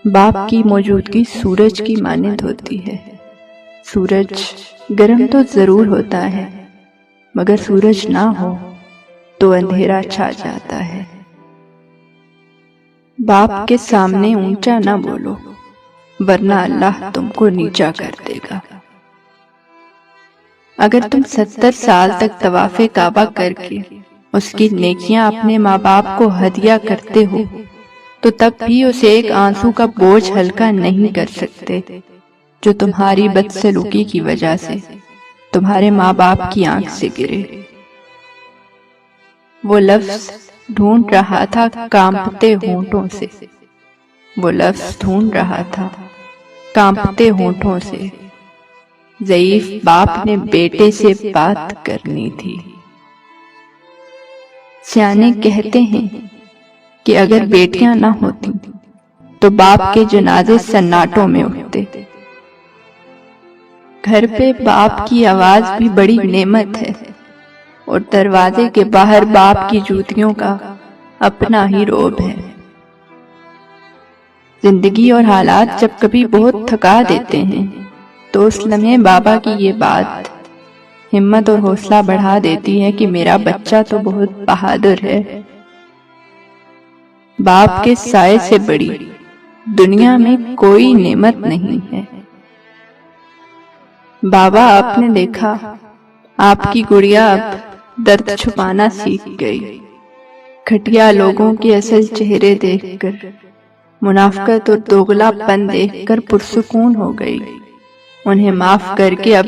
باپ کی موجودگی سورج کی مانند ہوتی ہے۔ سورج گرم تو ضرور ہوتا ہے، مگر سورج نہ ہو تو اندھیرا چھا جاتا ہے۔ باپ کے سامنے اونچا نہ بولو، ورنہ اللہ تم کو نیچا کر دے گا۔ اگر تم 70 سال تک طواف کعبہ کر کے اس کی نیکیاں اپنے ماں باپ کو ہدیہ کرتے ہو تو تب بھی اسے ایک آنسو کا بوجھ ہلکا نہیں کر سکتے جو تمہاری بدسلوکی کی وجہ سے تمہارے ماں باپ کی آنکھ سے گرے۔ وہ لفظ ڈھونڈ رہا تھا کانپتے ہونٹوں سے، وہ لفظ ڈھونڈ رہا تھا کانپتے ہونٹوں سے۔ ضعیف باپ نے بیٹے سے بات کرنی تھی۔ سیانے کہتے ہیں کہ اگر بیٹیاں نہ ہوتی تو باپ کے جنازے سناٹوں میں اٹھتے۔ گھر پہ باپ کی آواز بھی بڑی نعمت ہے، اور دروازے کے باہر باپ کی جوتیوں کا اپنا ہی رعب ہے۔ زندگی اور حالات جب کبھی بہت تھکا دیتے ہیں تو اس لمحے بابا کی یہ بات ہمت اور حوصلہ بڑھا دیتی ہے کہ میرا بچہ تو بہت بہادر ہے۔ باپ کے سائے سے بڑی دنیا میں کوئی نعمت نہیں ہے۔ بابا آپ نے دیکھا آپ کی گڑیا اب درد چھپانا سیکھ گئی۔ گھٹیا لوگوں کے اصل چہرے دیکھ کر، منافقت اور دوغلا پن دیکھ کر پرسکون ہو گئی۔ انہیں معاف کر کے اب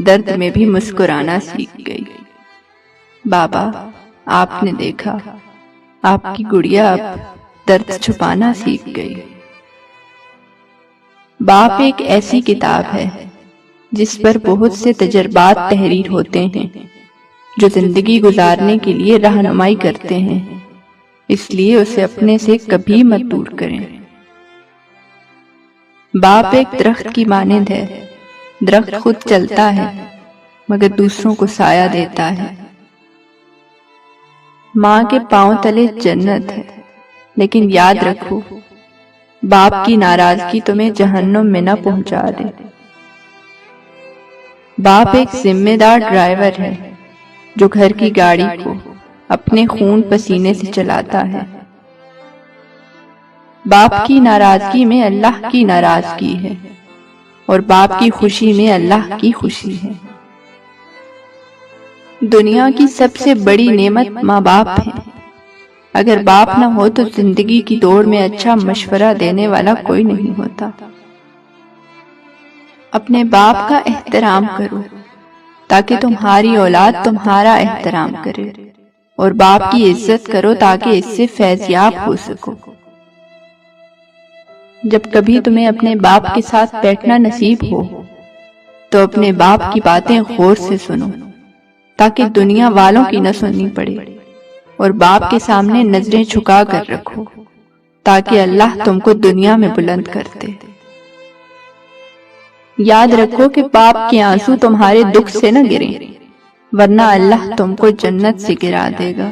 درد میں بھی مسکرانا سیکھ گئی۔ بابا آپ نے دیکھا آپ کی گڑیا اب درد چھپانا سیکھ گئی۔ باپ ایک ایسی کتاب ہے جس پر بہت سے تجربات تحریر ہوتے ہیں جو زندگی گزارنے کے لیے رہنمائی کرتے ہیں، اس لیے اسے اپنے سے کبھی مت دور کریں۔ باپ ایک درخت کی مانند ہے، درخت خود چلتا ہے مگر دوسروں کو سایہ دیتا ہے۔ ماں کے پاؤں تلے جنت ہے، لیکن یاد رکھو باپ کی ناراضگی تمہیں جہنم میں نہ پہنچا دے۔ باپ ایک ذمہ دار ڈرائیور ہے جو گھر کی گاڑی کو اپنے خون پسینے سے چلاتا ہے۔ باپ کی ناراضگی میں اللہ کی ناراضگی ہے، اور باپ کی خوشی میں اللہ کی خوشی ہے۔ دنیا کی سب سے بڑی نعمت ماں باپ ہے۔ اگر باپ نہ ہو تو زندگی کی دوڑ میں اچھا مشورہ دینے والا کوئی نہیں ہوتا۔ اپنے باپ کا احترام کرو تاکہ تمہاری اولاد تمہارا احترام کرے، اور باپ کی عزت کرو تاکہ اس سے فیضیاب ہو سکو۔ جب کبھی تمہیں اپنے باپ کے ساتھ بیٹھنا نصیب ہو تو اپنے باپ کی باتیں غور سے سنو تاکہ دنیا والوں کی نہ سننی پڑے، اور باپ کے سامنے نظریں جھکا کر رکھو تاکہ اللہ تم کو دنیا میں بلند کر دے۔ یاد رکھو کہ باپ کے آنسو تمہارے دکھ سے نہ گریں، ورنہ اللہ تم کو جنت سے گرا دے گا۔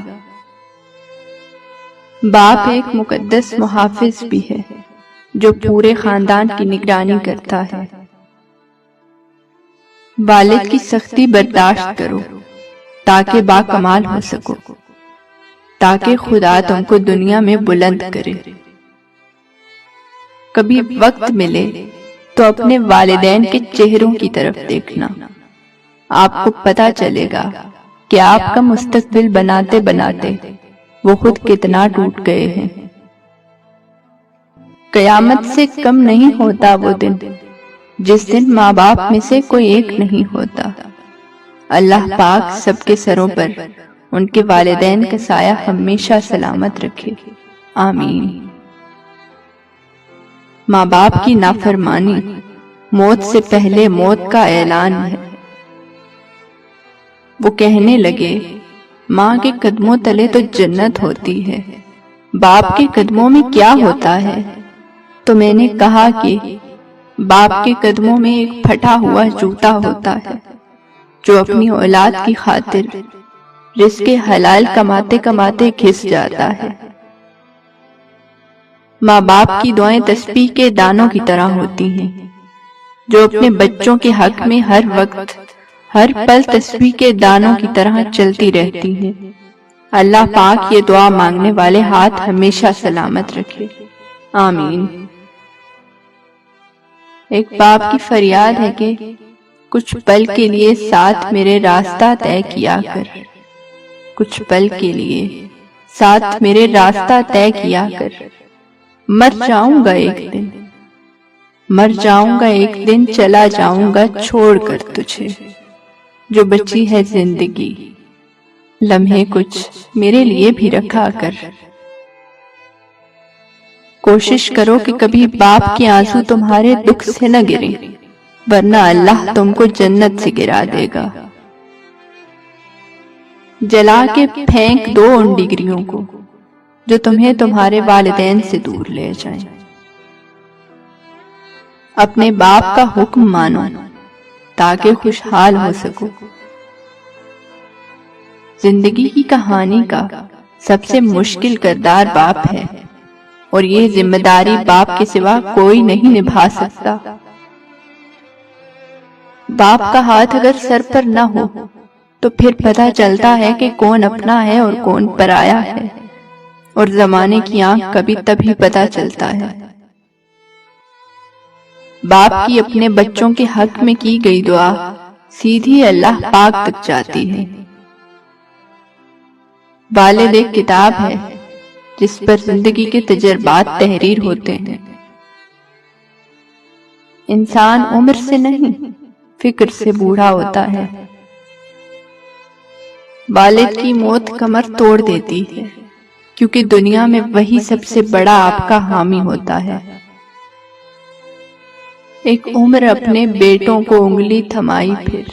باپ ایک مقدس محافظ بھی ہے جو پورے خاندان کی نگرانی کرتا ہے۔ والد کی سختی برداشت کرو تاکہ باکمال ہو سکو، تاکہ خدا تم کو دنیا میں بلند کرے۔ کبھی وقت ملے تو اپنے والدین کے چہروں کی طرف دیکھنا، آپ کو پتہ چلے گا کہ آپ کا مستقبل بناتے بناتے وہ خود کتنا ٹوٹ گئے ہیں۔ قیامت سے کم نہیں ہوتا وہ دن جس دن ماں باپ میں سے کوئی ایک نہیں ہوتا۔ اللہ پاک سب کے سروں پر ان کے والدین کا سایہ ہمیشہ سلامت رکھے، آمین۔ ماں باپ کی نافرمانی موت سے پہلے موت کا اعلان ہے۔ وہ کہنے لگے ماں کے قدموں تلے تو جنت ہوتی ہے، باپ کے قدموں میں کیا ہوتا ہے؟ تو میں نے کہا کہ باپ کے قدموں میں ایک پھٹا ہوا جوتا ہوتا ہے جو اپنی اولاد کی خاطر رزق حلال کماتے کماتے گھس جاتا ہے۔ ماں باپ کی دعائیں تسبیح کے دانوں کی طرح ہوتی ہیں جو اپنے بچوں کے حق میں ہر وقت ہر پل تسبیح کے دانوں کی طرح چلتی رہتی ہیں۔ اللہ پاک یہ دعا مانگنے والے ہاتھ ہمیشہ سلامت رکھے، آمین۔ ایک باپ کی فریاد ہے کہ کچھ پل کے لیے ساتھ میرے راستہ طے کیا کر، کچھ پل کے لیے ساتھ میرے راستہ طے کیا کر، مر جاؤں گا ایک دن، مر جاؤں گا ایک دن، چلا جاؤں گا چھوڑ کر تجھے، جو بچی ہے زندگی لمحے کچھ میرے لیے بھی رکھا کر۔ کوشش کرو کہ کبھی باپ کے آنسو تمہارے دکھ سے نہ گریں، ورنہ اللہ تم کو جنت سے گرا دے گا۔ جلا کے پھینک دو ان ڈگریوں کو جو تمہیں تمہارے والدین سے دور لے جائیں۔ اپنے باپ کا حکم مانو تاکہ خوشحال ہو سکو۔ زندگی کی کہانی کا سب سے مشکل کردار باپ ہے، اور یہ ذمہ داری باپ کے سوا کوئی نہیں نبھا سکتا۔ باپ کا ہاتھ اگر سر پر نہ ہو تو پھر پتہ چلتا ہے کہ کون اپنا ہے اور کون پرایا ہے، اور زمانے کی آنکھ کبھی تبھی پتہ چلتا ہے۔ باپ کی اپنے بچوں کے حق میں کی گئی دعا سیدھی اللہ پاک تک جاتی ہے۔ والد ایک کتاب ہے جس پر زندگی کے تجربات تحریر ہوتے ہیں۔ انسان عمر سے نہیں، فکر سے بوڑھا ہوتا ہے۔ والد کی موت کمر توڑ دیتی ہے، کیونکہ دنیا میں وہی سب سے بڑا آپ کا حامی ہوتا ہے۔ ایک عمر اپنے بیٹوں کو انگلی تھمائی پھر،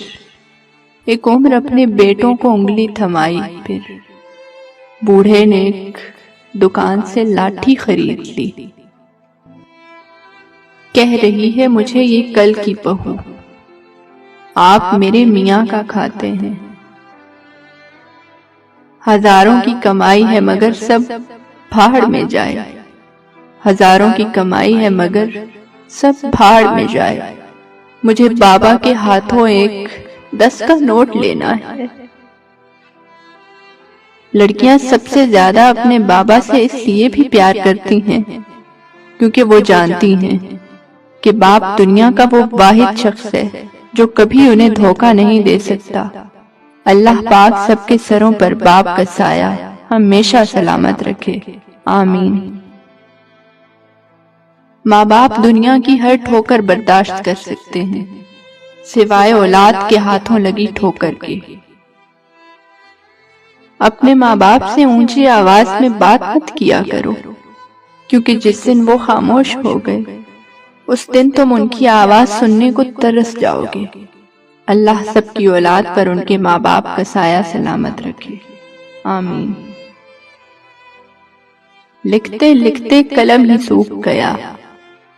ایک عمر اپنے بیٹوں کو انگلی تھمائی پھر، بوڑھے نے ایک دکان سے لاٹھی خرید لی۔ کہہ رہی ہے مجھے یہ کل کی بہو، آپ میرے میاں کا کھاتے ہیں۔ ہزاروں کی کمائی ہے مگر سب بھاڑ میں جائے، ہزاروں کی کمائی ہے مگر سب بھاڑ میں جائے، مجھے بابا کے ہاتھوں ایک 10 کا نوٹ لینا ہے۔ لڑکیاں سب سے زیادہ اپنے بابا سے اس لیے بھی پیار کرتی ہیں کیونکہ وہ جانتی ہیں کہ باپ دنیا کا وہ واحد شخص ہے جو کبھی انہیں دھوکہ نہیں دے سکتا۔ اللہ پاک سب کے سروں پر باپ کا سایہ ہمیشہ سلامت رکھے، آمین۔ ماں باپ دنیا کی ہر ٹھوکر برداشت کر سکتے ہیں سوائے اولاد کے ہاتھوں لگی ٹھوکر کے۔ اپنے ماں باپ سے اونچی آواز میں بات مت کیا کرو، کیونکہ جس دن وہ خاموش ہو گئے اس دن تم ان کی آواز سننے کو ترس جاؤ گے۔ اللہ سب کی اولاد پر ان کے ماں باپ کا سایہ سلامت رکھے، آمین۔ لکھتے لکھتے قلم ہی سوکھ گیا،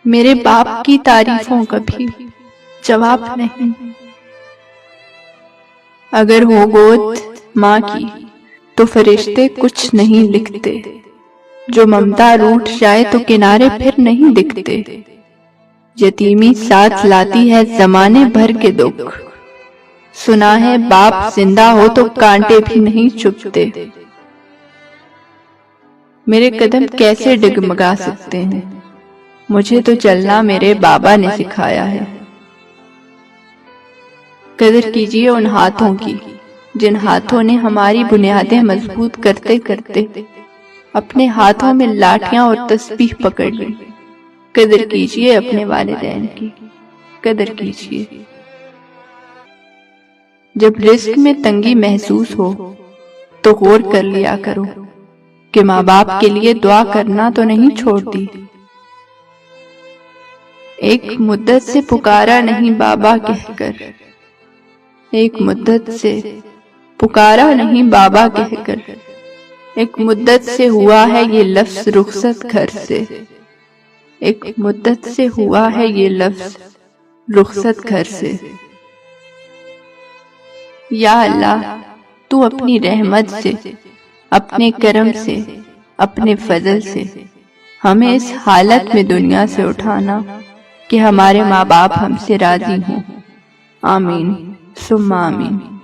میرے باپ کی تعریفوں کا بھی جواب نہیں۔ اگر ہو گود ماں کی تو فرشتے کچھ نہیں لکھتے، جو ممتا روٹھ جائے تو کنارے پھر نہیں دکھتے۔ یتیمی ساتھ لاتی ہے زمانے بھر کے دکھ، سنا ہے باپ زندہ ہو تو کانٹے بھی نہیں چبھتے۔ میرے قدم کیسے ڈگمگا سکتے ہیں، مجھے تو چلنا میرے بابا نے سکھایا ہے۔ قدر کیجیے ان ہاتھوں کی جن ہاتھوں نے ہماری بنیادیں مضبوط کرتے کرتے اپنے ہاتھوں میں لاٹھیاں اور تسبیح پکڑ لی۔ قدر کیجیے اپنے والدین کی، قدر کیجیے۔ جب رزق میں تنگی محسوس ہو تو غور کر لیا کرو کہ ماں باپ کے لیے دعا کرنا تو نہیں چھوڑ دی۔ ایک مدت سے پکارا نہیں بابا کہہ کر، ایک مدت سے پکارا نہیں بابا کہہ کر، ایک مدت سے ہوا ہے یہ لفظ رخصت گھر سے، ایک مدت سے ہوا ہے یہ لفظ رخصت گھر سے۔ یا اللہ تو اپنی رحمت سے، اپنے کرم سے، اپنے فضل سے ہمیں اس حالت میں دنیا سے اٹھانا کہ ہمارے ماں باپ ہم سے راضی ہوں۔ آمین ثم آمین۔